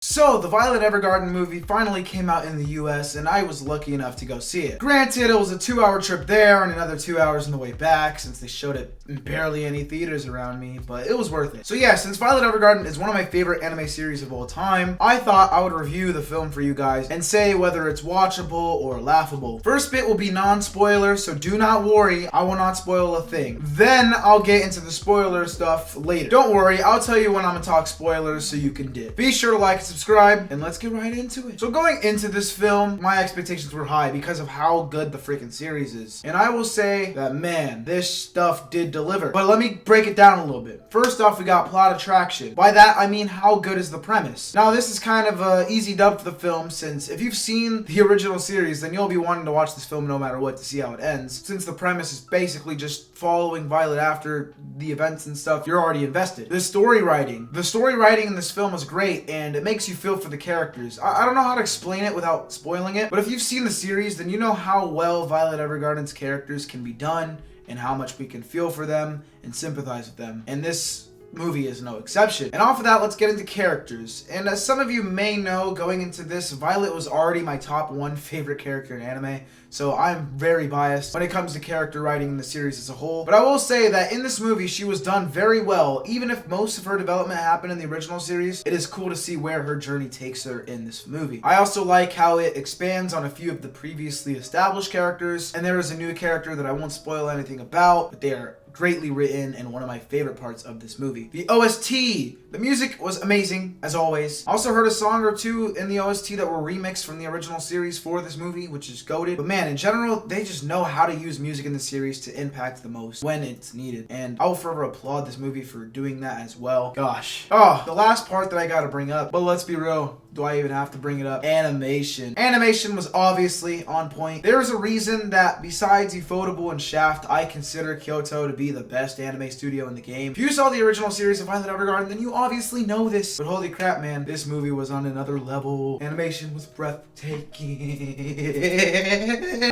So, the Violet Evergarden movie finally came out in the US, and I was lucky enough to go see it. Granted, it was a 2-hour trip there and another 2 hours on the way back, since they showed it in barely any theaters around me, but it was worth it. So yeah, since Violet Evergarden is one of my favorite anime series of all time, I thought I would review the film for you guys and say whether it's watchable or laughable. First bit will be non-spoiler, so do not worry, I will not spoil a thing. Then I'll get into the spoiler stuff later. Don't worry, I'll tell you when I'm gonna talk spoilers so you can dip. Be sure to like and subscribe, and let's get right into it. So going into this film, my expectations were high because of how good the freaking series is. And I will say that, man, this stuff did deliver. But let me break it down a little bit. First off, we got plot attraction. By that, I mean how good is the premise. Now, this is kind of an easy dub for the film, since if you've seen the original series, then you'll be wanting to watch this film no matter what to see how it ends. Since the premise is basically just following Violet after the events and stuff, you're already invested. The story writing in this film is great, and it makes you feel for the characters. I don't know how to explain it without spoiling it, but if you've seen the series, then you know how well Violet Evergarden's characters can be done and how much we can feel for them and sympathize with them. And this movie is no exception. And off of that, let's get into characters. And as some of you may know, going into this, Violet was already my top 1 favorite character in anime, so I'm very biased when it comes to character writing in the series as a whole. But I will say that in this movie, she was done very well. Even if most of her development happened in the original series, it is cool to see where her journey takes her in this movie. I also like how it expands on a few of the previously established characters, and there is a new character that I won't spoil anything about, but they are greatly written and one of my favorite parts of this movie. The OST! The music was amazing, as always. I also heard a song or two in the OST that were remixed from the original series for this movie, which is goated. But man, in general, they just know how to use music in the series to impact the most when it's needed. And I will forever applaud this movie for doing that as well. Gosh. Oh, the last part that I gotta bring up, but let's be real. Do I even have to bring it up? Animation. Animation was obviously on point. There's a reason that besides Ufotable and Shaft, I consider Kyoto to be the best anime studio in the game. If you saw the original series of Violet Evergarden, then you obviously know this. But holy crap, man, this movie was on another level. Animation was breathtaking.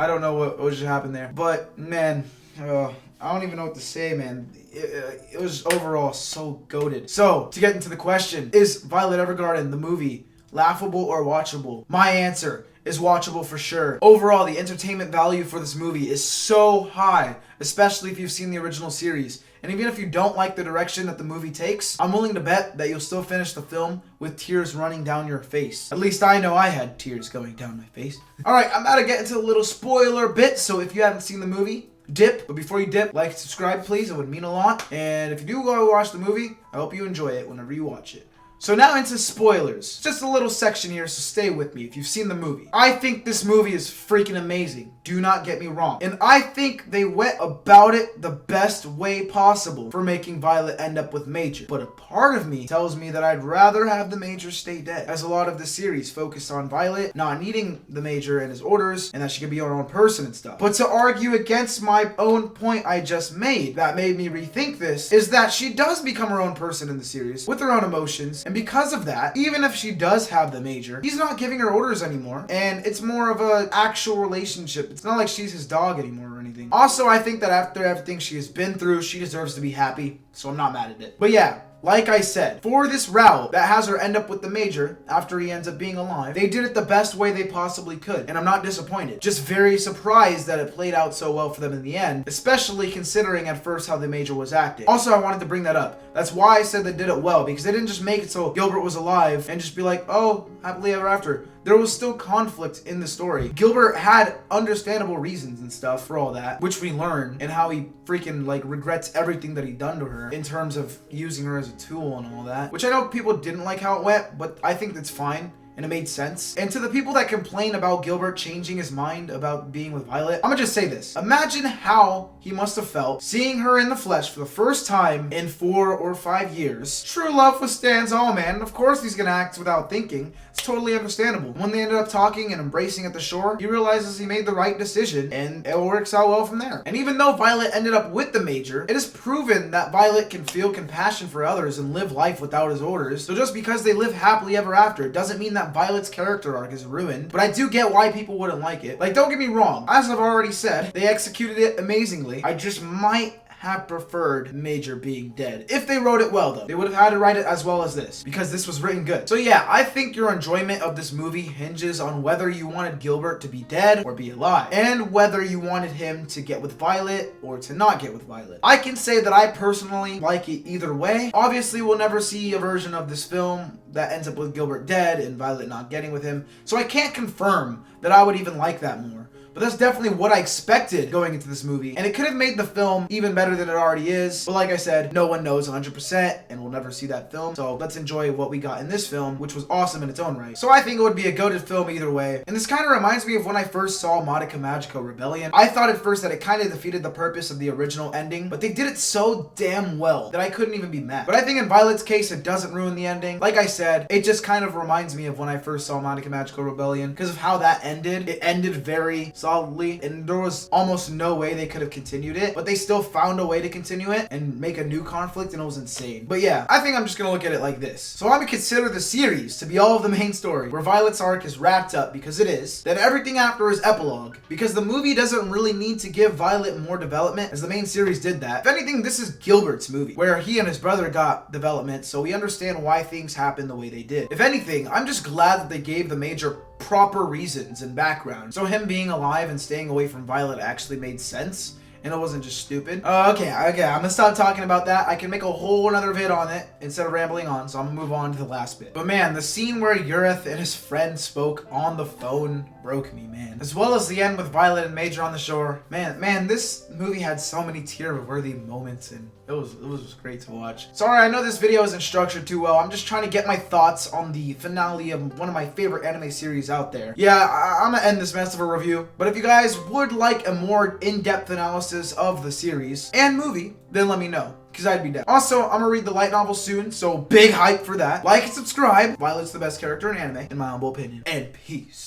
I don't know what should happen there. But, man, I don't even know what to say, man. It was overall so goated. So, to get into the question, is Violet Evergarden, the movie, laughable or watchable? My answer is watchable for sure. Overall, the entertainment value for this movie is so high, especially if you've seen the original series. And even if you don't like the direction that the movie takes, I'm willing to bet that you'll still finish the film with tears running down your face. At least I know I had tears going down my face. Alright, I'm about to get into a little spoiler bit, so if you haven't seen the movie, dip. But before you dip, like and subscribe please, it would mean a lot. And if you do go watch the movie, I hope you enjoy it whenever you watch it. So now into spoilers. Just a little section here, so stay with me if you've seen the movie. I think this movie is freaking amazing. Do not get me wrong. And I think they went about it the best way possible for making Violet end up with Major. But a part of me tells me that I'd rather have the Major stay dead, as a lot of the series focused on Violet not needing the Major and his orders, and that she could be her own person and stuff. But to argue against my own point I just made, that made me rethink this, is that she does become her own person in the series, with her own emotions. And because of that, even if she does have the Major, he's not giving her orders anymore, and it's more of an actual relationship. It's not like she's his dog anymore or anything. Also, I think that after everything she has been through, she deserves to be happy, so I'm not mad at it. But yeah, like I said, for this route that has her end up with the Major after he ends up being alive, they did it the best way they possibly could, and I'm not disappointed. Just very surprised that it played out so well for them in the end, especially considering at first how the Major was acting. Also, I wanted to bring that up. That's why I said they did it well, because they didn't just make it so Gilbert was alive and just be like, oh, happily ever after. There was still conflict in the story. Gilbert had understandable reasons and stuff for all that, which we learn, and how he freaking regrets everything that he done to her in terms of using her as a tool and all that, which I know people didn't like how it went, but I think that's fine. And it made sense. And to the people that complain about Gilbert changing his mind about being with Violet, I'm gonna just say this. Imagine how he must have felt seeing her in the flesh for the first time in 4 or 5 years. True love withstands all, man. And of course he's gonna act without thinking. It's totally understandable. When they ended up talking and embracing at the shore, he realizes he made the right decision, and it works out well from there. And even though Violet ended up with the Major, it is proven that Violet can feel compassion for others and live life without his orders. So just because they live happily ever after, it doesn't mean that Violet's character arc is ruined. But I do get why people wouldn't like it. Like, don't get me wrong. As I've already said, they executed it amazingly. I just might have preferred Major being dead. If they wrote it well, though. They would have had to write it as well as this, because this was written good. So yeah, I think your enjoyment of this movie hinges on whether you wanted Gilbert to be dead or be alive, and whether you wanted him to get with Violet or to not get with Violet. I can say that I personally like it either way. Obviously, we'll never see a version of this film that ends up with Gilbert dead and Violet not getting with him, so I can't confirm that I would even like that more. But that's definitely what I expected going into this movie, and it could have made the film even better than it already is. But like I said, no one knows 100%, and we'll never see that film. So let's enjoy what we got in this film, which was awesome in its own right. So I think it would be a goated film either way. And this kind of reminds me of when I first saw Madoka Magica Rebellion. I thought at first that it kind of defeated the purpose of the original ending, but they did it so damn well that I couldn't even be mad. But I think in Violet's case, it doesn't ruin the ending. Like I said, it just kind of reminds me of when I first saw Madoka Magica Rebellion because of how that ended. It ended very solidly, and there was almost no way they could have continued it, but they still found a way to continue it and make a new conflict, and it was insane. But yeah, I think I'm just gonna look at it like this. So I'm gonna consider the series to be all of the main story, where Violet's arc is wrapped up, because it is. Then everything after is epilogue, because the movie doesn't really need to give Violet more development, as the main series did that. If anything, this is Gilbert's movie, where he and his brother got development, so we understand why things happened the way they did. If anything, I'm just glad that they gave the Major proper reasons and background, so him being alive and staying away from Violet actually made sense, and it wasn't just stupid. Okay, I'm gonna stop talking about that. I can make a whole another vid on it instead of rambling on, so I'm gonna move on to the last bit. But man, the scene where Yurith and his friend spoke on the phone broke me, man. As well as the end with Violet and Major on the shore. Man, this movie had so many tear-worthy moments, and it was just great to watch. Sorry, I know this video isn't structured too well. I'm just trying to get my thoughts on the finale of one of my favorite anime series out there. Yeah, I'm gonna end this mess of a review, but if you guys would like a more in-depth analysis of the series and movie, then let me know, because I'd be down. Also, I'm gonna read the light novel soon, so big hype for that. Like and subscribe. Violet's the best character in anime, in my humble opinion. And peace.